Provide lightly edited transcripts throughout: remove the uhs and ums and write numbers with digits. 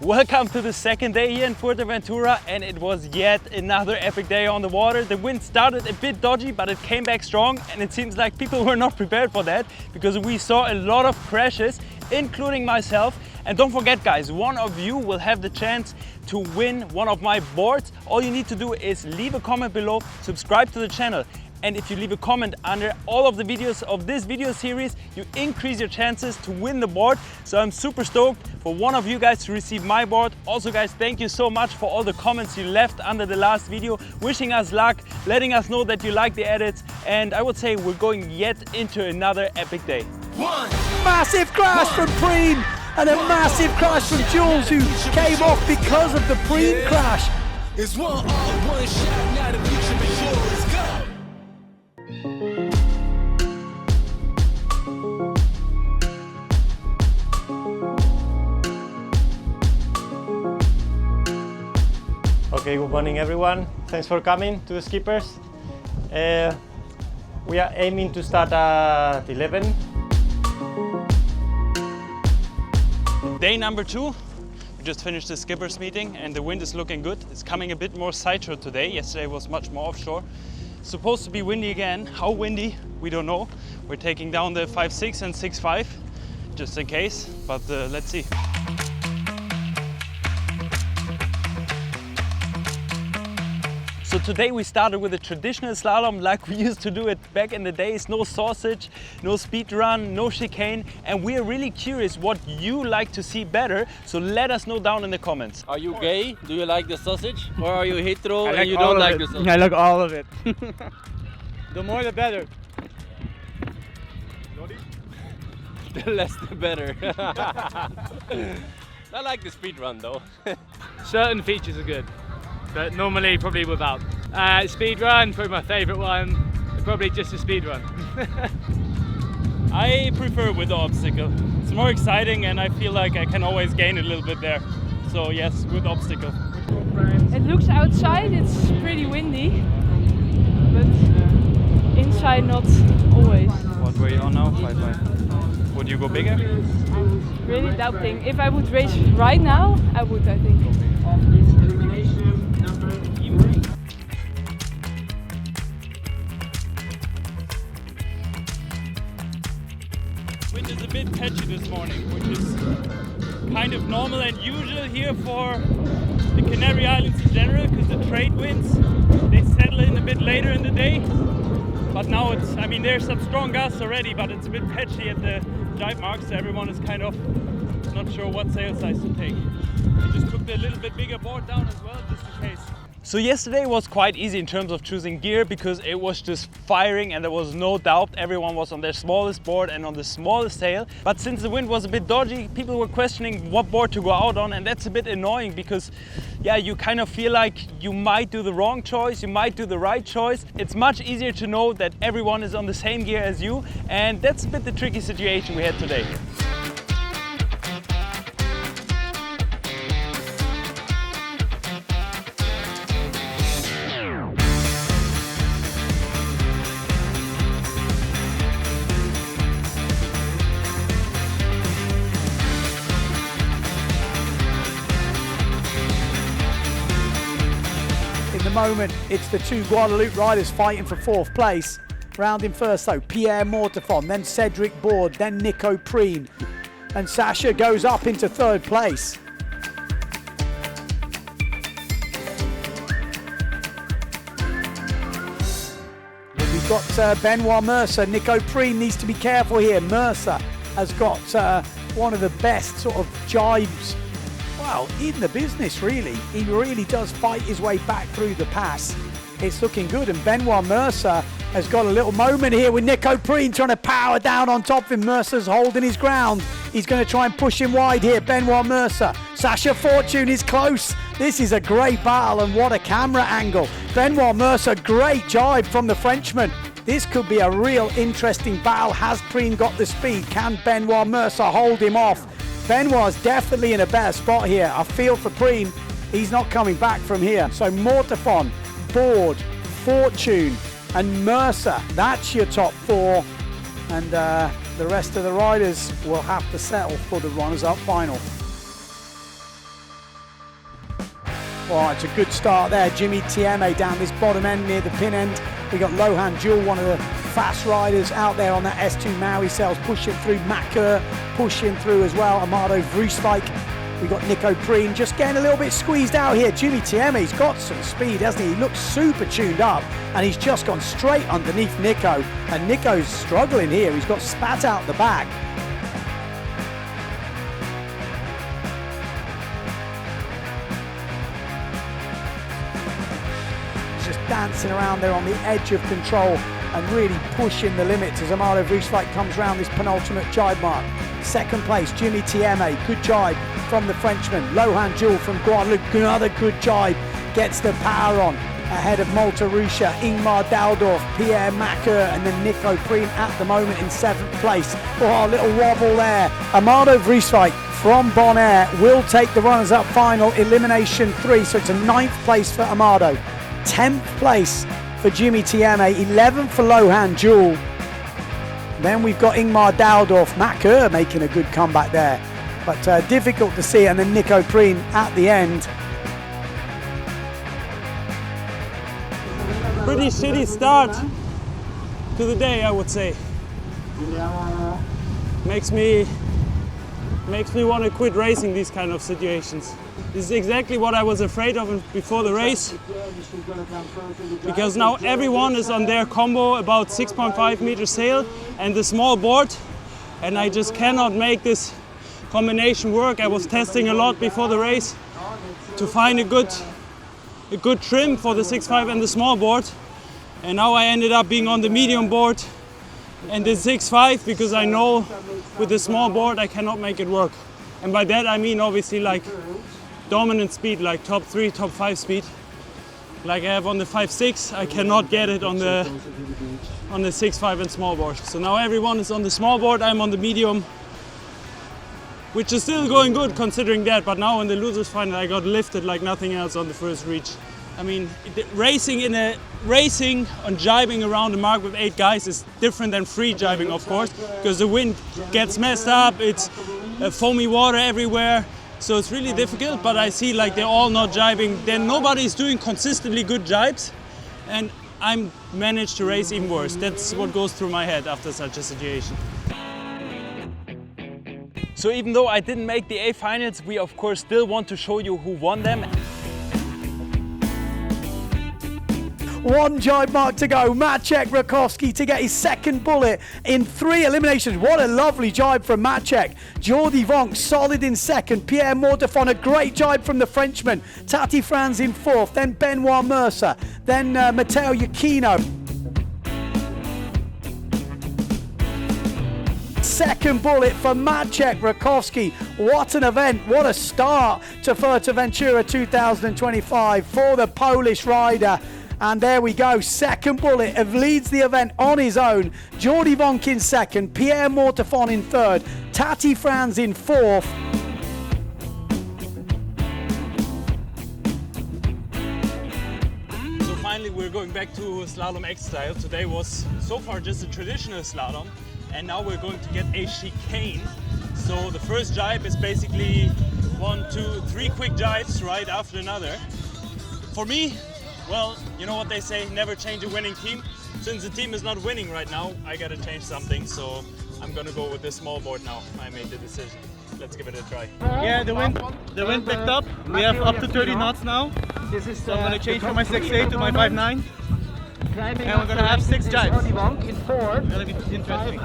Welcome to the second day here in Fuerteventura, and it was yet another epic day on the water. The wind started a bit dodgy, but it came back strong, and it seems like people were not prepared for that because we saw a lot of crashes, including myself. And don't forget guys, one of you will have the chance to win one of my boards. All you need to do is leave a comment below, subscribe to the channel. And if you leave a comment under all of the videos of this video series, you increase your chances to win the board. So I'm super stoked for one of you guys to receive my board. Also guys, thank you so much for all the comments you left under the last video, wishing us luck, letting us know that you like the edits. And I would say we're going yet into another epic day. Massive crash from Preen and a massive crash from Jules, who came off because of the Preen crash. It's one shot, now the future is yours. Go! Okay, good morning everyone. Thanks for coming to the skippers. We are aiming to start at 11. Day number 2. We just finished the skippers meeting and the wind is looking good. It's coming a bit more sideshore today. Yesterday was much more offshore. Supposed to be windy again. How windy? We don't know. We're taking down the 5.6 and 6.5 just in case, but let's see. So today we started with a traditional slalom like we used to do it back in the days. No sausage, no speed run, no chicane. And we are really curious what you like to see better. So let us know down in the comments. Are you gay? Do you like the sausage? Or are you hetero I and like you all don't of like it. the sausage? I like all of it. The more the better. The less the better. I like the speed run though. Certain features are good, but normally probably without. Speed run, probably my favourite one. Probably just a speed run. I prefer with the obstacle. It's more exciting and I feel like I can always gain a little bit there. So yes, with obstacle. It looks outside, it's pretty windy, but inside not always. What were you on now? 5.5. Would you go bigger? Really doubting. If I would race right now, I would, I think. Wind is a bit patchy this morning, which is kind of normal and usual here for the Canary Islands in general, because the trade winds, they settle in a bit later in the day. But now it's, I mean, there's some strong gusts already, but it's a bit patchy at the jibe marks, so everyone is kind of not sure what sail size to take. I just took the little bit bigger board down as well, just in case. So yesterday was quite easy in terms of choosing gear because it was just firing and there was no doubt. Everyone was on their smallest board and on the smallest sail. But since the wind was a bit dodgy, people were questioning what board to go out on, and that's a bit annoying because yeah, you kind of feel like you might do the wrong choice, you might do the right choice. It's much easier to know that everyone is on the same gear as you, and that's a bit the tricky situation we had today. In the moment, it's the two Guadeloupe riders fighting for 4th place. Rounding first though, Pierre Mortefon, then Cedric Board, then Nico Preen. And Sasha goes up into 3rd place. We've got Benoit Mercer. Nico Preen needs to be careful here. Mercer has got one of the best sort of jibes, well, in the business really. He really does fight his way back through the pass. It's looking good, and Benoit Mercer has got a little moment here with Nico Preen trying to power down on top of him. Mercer's holding his ground. He's going to try and push him wide here, Benoit Mercer. Sasha Fortune is close. This is a great battle, and what a camera angle. Benoit Mercer, great jibe from the Frenchman. This could be a real interesting battle. Has Preen got the speed? Can Benoit Mercer hold him off? Benoit's definitely in a better spot here. I feel for Preen, he's not coming back from here. So Mortefon, Board, Fortune and Mercer, that's your top 4. And the rest of the riders will have to settle for the runners-up final. Well, it's a good start there. Jimmy Tieme down this bottom end near the pin end. We got Lohan Jewel, one of the fast riders out there on that S2 Maui Cells, pushing through. Matt Kerr pushing through as well. Amado Vroeswijk. We got Nico Preen just getting a little bit squeezed out here. Jimmy Tieme's got some speed, hasn't he? He looks super tuned up, and he's just gone straight underneath Nico. And Nico's struggling here. He's got spat out the back. Just dancing around there on the edge of control and really pushing the limits as Amado Vroeswijk comes round this penultimate jibe mark. Second place, Jimmy Tieme, good jibe from the Frenchman. Lohan Jewel from Guadeloupe, another good jibe, gets the power on. Ahead of Malta Rusha, Ingmar Daldorf, Pierre Macker, and then Nico Preen at the moment in 7th place. Oh, a little wobble there. Amado Vroeswijk from Bonaire will take the runners-up final, Elimination 3, so it's a 9th place for Amado. 10th place for Jimmy Tieme, 11th for Lohan Jewel. Then we've got Ingmar Daldorf, Matt Kerr making a good comeback there, but difficult to see, and then Nico Preen at the end. Pretty shitty start to the day, I would say. Makes me want to quit racing these kind of situations. This is exactly what I was afraid of before the race, because now everyone is on their combo about 6.5 meter sail and the small board, and I just cannot make this combination work. I was testing a lot before the race to find a good trim for the 6.5 and the small board, and now I ended up being on the medium board and the 6.5 because I know with the small board I cannot make it work. And by that I mean obviously like dominant speed, like top 3, top 5 speed, like I have on the 5.6. I cannot get it on the 6.5 and small board. So now everyone is on the small board, I'm on the medium, which is still going good considering that, but now in the losers final I got lifted like nothing else on the first reach. I mean, racing on jibing around the mark with 8 guys is different than free jibing, of course, because the wind gets messed up, it's foamy water everywhere, so it's really difficult. But I see like they're all not jibing, then nobody's doing consistently good jibes, and I managed to race even worse. That's what goes through my head after such a situation. So even though I didn't make the A finals, we of course still want to show you who won them. One jibe mark to go. Maciek Rakowski to get his second bullet in 3 eliminations. What a lovely jibe from Maciek. Jordi Vonk solid in second. Pierre Mortefon, a great jibe from the Frenchman. Tati Franz in 4th. Then Benoit Mercer. Then Matteo Iachino. Second bullet for Maciek Rakowski. What an event, what a start to Fuerteventura 2025 for the Polish rider. And there we go, second bullet leads the event on his own. Jordi Vonk in second, Pierre Mortefon in third, Tati Franz in 4th. So finally we're going back to Slalom X style. Today was so far just a traditional slalom, and now we're going to get a chicane. So the first jibe is basically 1, 2, 3 quick jibes right after another. For me, well, you know what they say, never change a winning team. Since the team is not winning right now, I gotta change something, so I'm gonna go with this small board now. I made the decision. Let's give it a try. Yeah, the wind picked up. We have up to 30 knots now. So I'm gonna change from my 6.8 to my 5.9. And we're gonna have 6 jibes. It's gonna be interesting.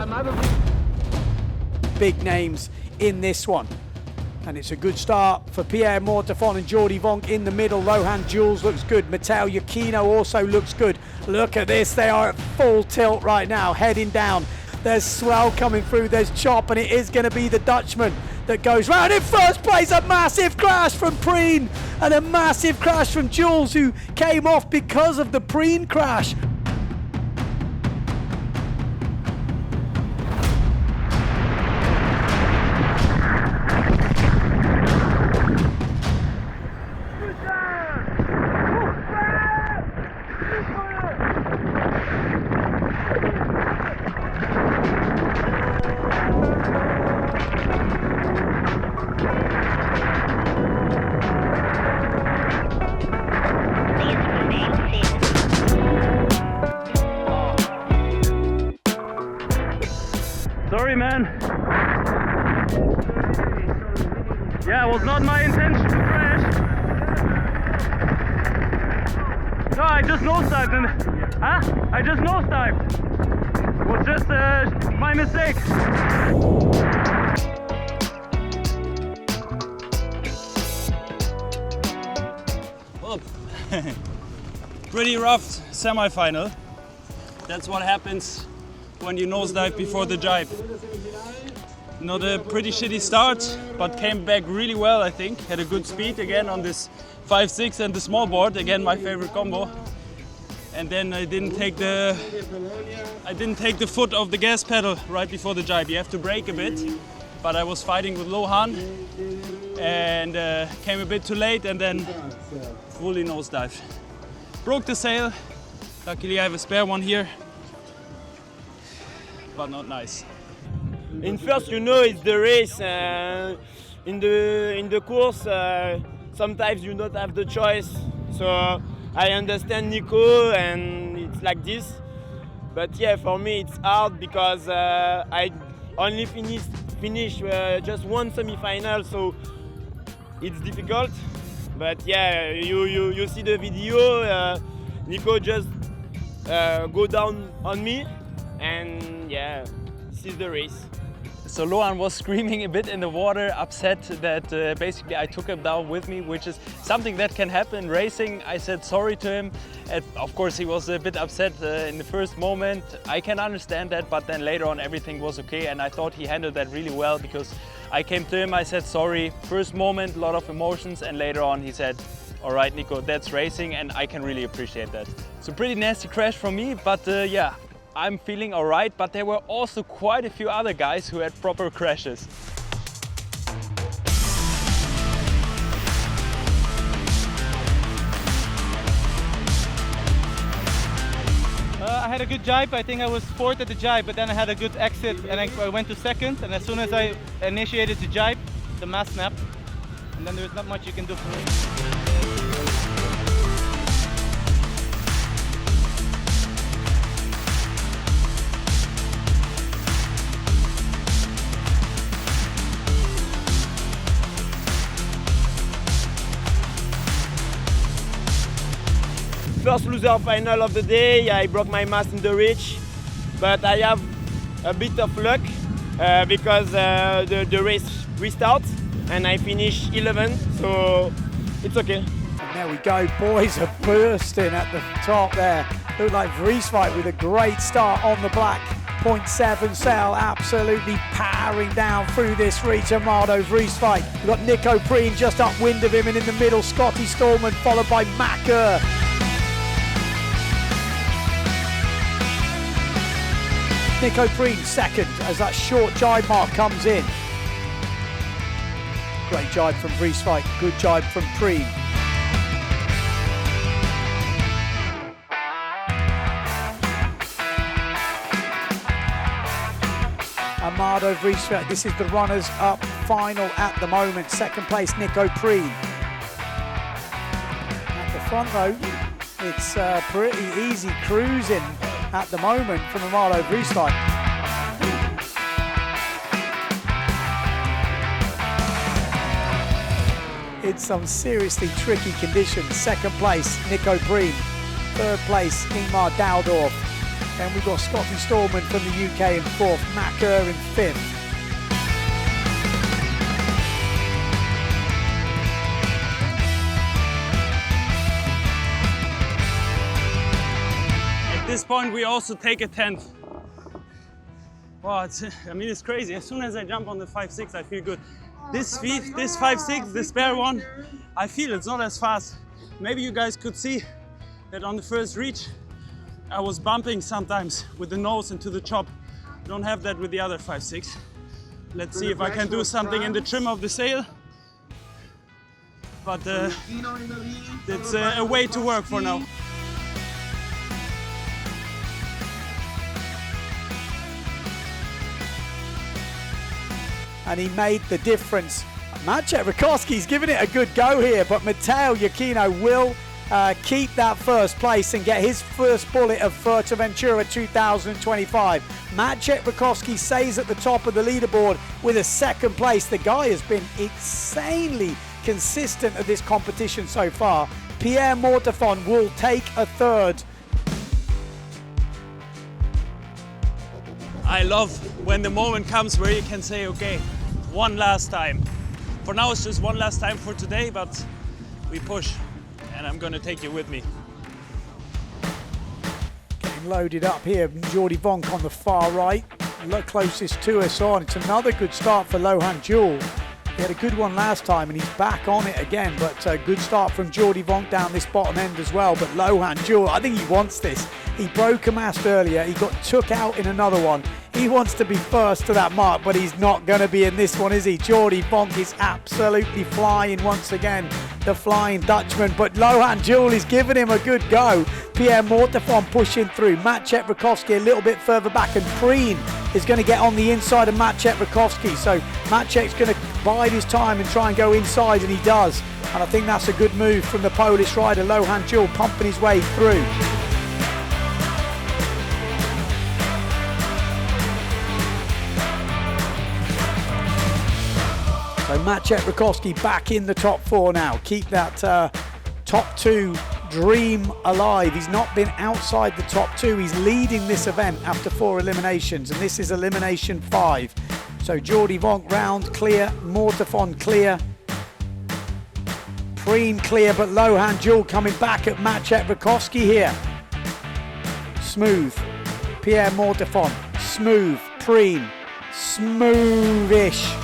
Big names in this one. And it's a good start for Pierre Mortefon and Jordi Vonk in the middle. Lohan Jules looks good. Matteo Iachino also looks good. Look at this, they are at full tilt right now, heading down. There's swell coming through, there's chop, and it is going to be the Dutchman that goes round in first place. A massive crash from Preen and a massive crash from Jules, who came off because of the Preen crash. sorry, man. Yeah, it was not my intention to crash. No, I just nosedived and... Huh? I just nosedived. It was just my mistake. Well, pretty rough semi-final. That's what happens when you nosedive before the jibe. Not a pretty shitty start, but came back really well, I think. Had a good speed again on this 5.6 and the small board, again my favorite combo. And then I didn't take the foot off the gas pedal right before the jibe. You have to brake a bit, but I was fighting with Lohan and came a bit too late and then fully nosedive. Broke the sail. Luckily I have a spare one here, but not nice. In first, you know, it's the race. In the course, sometimes you don't have the choice. So I understand Nico, and it's like this. But yeah, for me it's hard because I only finished just one semi-final, so it's difficult. But yeah, you see the video. Nico just go down on me, and yeah, this is the race. So Lohan was screaming a bit in the water, upset that basically I took him down with me, which is something that can happen in racing. I said sorry to him. And of course, he was a bit upset in the first moment. I can understand that, but then later on everything was okay, and I thought he handled that really well because I came to him, I said sorry. First moment, a lot of emotions, and later on he said, all right, Nico, that's racing, and I can really appreciate that. It's a pretty nasty crash from me, but yeah. I'm feeling all right, but there were also quite a few other guys who had proper crashes. I had a good jibe. I think I was fourth at the jibe, but then I had a good exit and I went to second. And as soon as I initiated the jibe, the mast snapped. And then there's not much you can do. First loser final of the day, I broke my mast in the reach, but I have a bit of luck because the race restarts and I finish 11th, so it's okay. And there we go, boys are bursting at the top there. Look like Vrieswijk with a great start on the black. 0.7 sail, absolutely powering down through this reach. Amado Vrieswijk. We've got Nico Preen just upwind of him, and in the middle, Scotty Stallman, followed by Macker. Nico Preen second as that short jibe mark comes in. Great jibe from Vrieswijk, good jibe from Preen. Amado Vrieswijk, this is the runners-up final at the moment. Second place, Nico Preen. At the front though, it's pretty easy cruising at the moment from Amado Vrieswijk. In some seriously tricky conditions. Second place, Nico Preen. Third place, Ingmar Dowdorf. Then we've got Scotty Stallman from the UK in fourth, Macker in fifth. At this point, we also take a 10th. Wow, it's crazy. As soon as I jump on the 5.6, I feel good. This speed, this 5.6, the spare one, I feel it's not as fast. Maybe you guys could see that on the first reach, I was bumping sometimes with the nose into the chop. Don't have that with the other 5.6. Let's see if I can do something in the trim of the sail. But it's a way to work for now. And he made the difference. Maciej Rakowski's giving it a good go here, but Mateo Iachino will keep that first place and get his first bullet of Fuerteventura 2025. Maciej Rakowski stays at the top of the leaderboard with a second place. The guy has been insanely consistent at this competition so far. Pierre Mortefon will take a third. I love when the moment comes where you can say, okay, one last time. For now it's just one last time for today, but we push and I'm gonna take you with me. Getting loaded up here, Jordi Vonk on the far right, closest to us on. It's another good start for Lohan Jewel. He had a good one last time and he's back on it again, but a good start from Jordi Vonk down this bottom end as well. But Lohan Jewel, I think he wants this. He broke a mast earlier, he got took out in another one. He wants to be first to that mark, but he's not going to be in this one, is he? Jordi Vonk is absolutely flying once again, the Flying Dutchman. But Lohan Jewel is giving him a good go. Pierre Mortefon pushing through. Maciej Rakowski a little bit further back, and Preen is going to get on the inside of Maciej Rakowski. So Maciej's going to bide his time and try and go inside, and he does. And I think that's a good move from the Polish rider. Lohan Jewel pumping his way through. So Maciej Rakowski back in the top four now. Keep that top two dream alive. He's not been outside the top two. He's leading this event after 4 eliminations, and this is elimination 5. So Jordi Vonk round clear, Mortefon clear, Preen clear, but Lohan Jewel coming back at Maciej Rakowski here. Smooth, Pierre Mortefon, smooth, Preen, smoothish.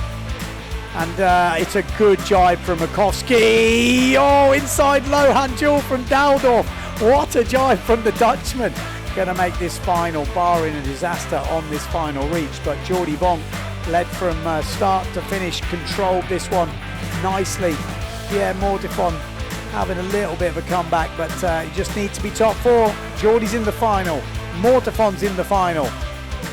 And it's a good jibe from Rakowski. Oh, inside Lohan Jewel from Daldorf. What a jibe from the Dutchman. Going to make this final, barring a disaster on this final reach. But Jordi Vonk led from start to finish, controlled this one nicely. Pierre Mortefon having a little bit of a comeback, but he just needs to be top 4. Jordi's in the final. Mortefon's in the final.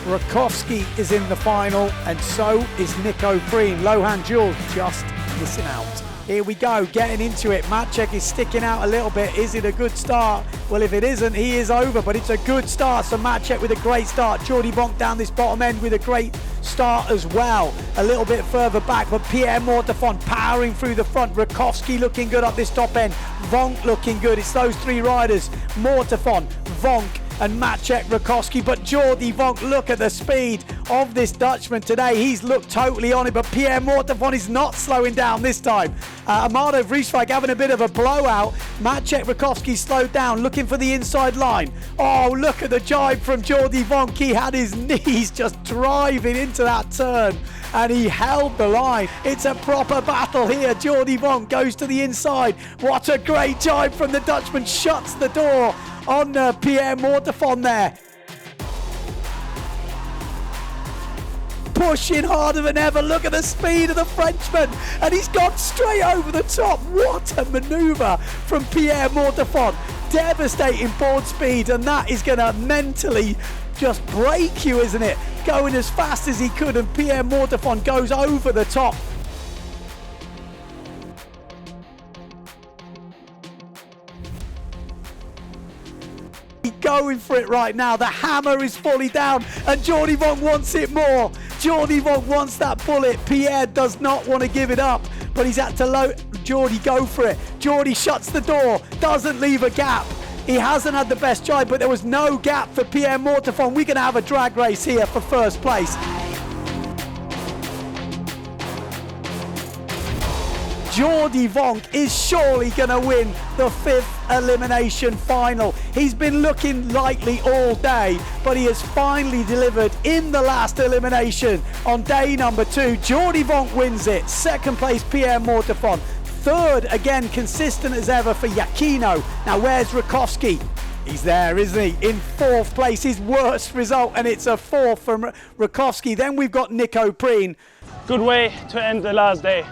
Rakowski is in the final, and so is Nico Preen. Lohan Jewel just missing out. Here we go, getting into it. Maciej is sticking out a little bit. Is it a good start? Well, if it isn't, he is over, but it's a good start. So Maciej with a great start. Jordi Vonk down this bottom end with a great start as well. A little bit further back, but Pierre Mortefon powering through the front. Rakowski looking good up this top end. Vonk looking good. It's those 3 riders. Mortefon, Vonk, and Maciej Rakowski. But Jordi Vonk, look at the speed of this Dutchman today. He's looked totally on it, but Pierre Mortefon is not slowing down this time. Amado Vrieswijk having a bit of a blowout. Maciej Rakowski slowed down, looking for the inside line. Oh, look at the jibe from Jordi Vonk. He had his knees just driving into that turn, and he held the line. It's a proper battle here. Jordi Vonk goes to the inside. What a great jibe from the Dutchman. Shuts the door on Pierre Mortefon there. Pushing harder than ever. Look at the speed of the Frenchman, and he's gone straight over the top. What a manoeuvre from Pierre Mortefon. Devastating board speed, and that is going to mentally just break you, isn't it? Going as fast as he could, and Pierre Mortefon goes over the top. Going for it right now. The hammer is fully down, and Jordi Vonk wants it more. Jordi Vonk wants that bullet. Pierre does not want to give it up, but he's had to Jordi go for it. Jordi shuts the door, doesn't leave a gap. He hasn't had the best jibe, but there was no gap for Pierre Mortefon. We're going to have a drag race here for first place. Jordi Vonk is surely going to win the 5th elimination final. He's been looking lightly all day, but he has finally delivered in the last elimination on day number 2. Jordi Vonk wins it. 2nd place, Pierre Mortefon. 3rd, again, consistent as ever for Giacchino. Now, where's Rakowski? He's there, isn't he? In 4th place, his worst result, and it's a 4th from Rakowski. Then we've got Nico Preen. Good way to end the last day.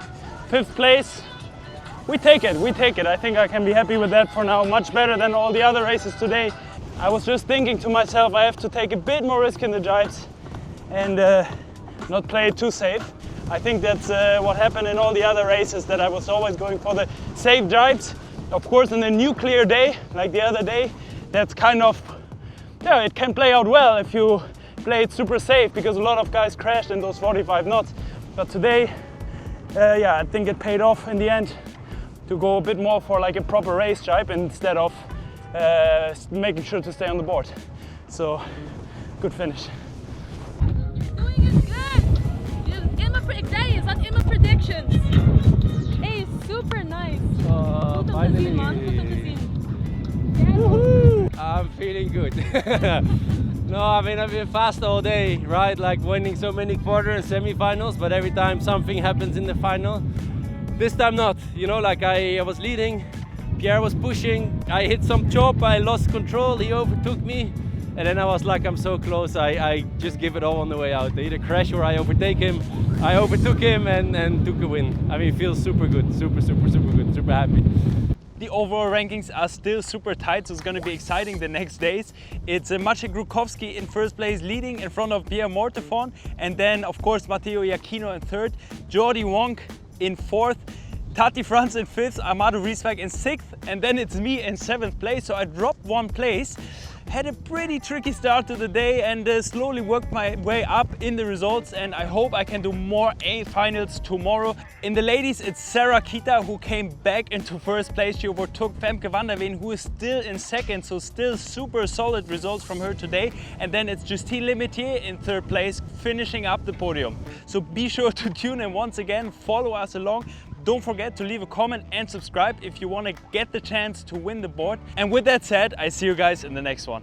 5th place, we take it. I think I can be happy with that for now. Much better than all the other races today. I was just thinking to myself, I have to take a bit more risk in the jibes and not play it too safe. I think that's what happened in all the other races, that I was always going for the safe jibes, Of course, on a nuclear day, like the other day, that's kind of, yeah, it can play out well if you play it super safe, because a lot of guys crashed in those 45 knots. But today, yeah, I think it paid off in the end to go a bit more for like a proper race jibe instead of making sure to stay on the board. So, good finish. Doing it good. In my days, not in my predictions. Hey, super nice. Finally. I'm feeling good. No, I mean, I've been fast all day, right? Like winning so many quarter and semi-finals, but every time something happens in the final, this time not. You know, like I was leading, Pierre was pushing, I hit some chop, I lost control, he overtook me, and then I was like, I'm so close, I just give it all on the way out. I either crash or I overtake him. I overtook him and took a win. I mean, it feels super good, super good, super happy. The overall rankings are still super tight, so it's going to be exciting the next days. It's Maciej Grukowski in first place, leading in front of Pierre Mortefon, and then of course Matteo Iachino in third, Jordi Wonk in fourth, Tati Franz in fifth, Amado Rieswijk in sixth, and then it's me in seventh place. So I dropped one place. Had a pretty tricky start to the day and slowly worked my way up in the results, and I hope I can do more A finals tomorrow. In the ladies, it's Sarah Kita who came back into first place. She overtook Femke van der Veen, who is still in second, so still super solid results from her today. And then it's Justine Lemaitre in third place, finishing up the podium. So be sure to tune in once again, follow us along. Don't forget to leave a comment and subscribe if you want to get the chance to win the board. And with that said, I see you guys in the next one.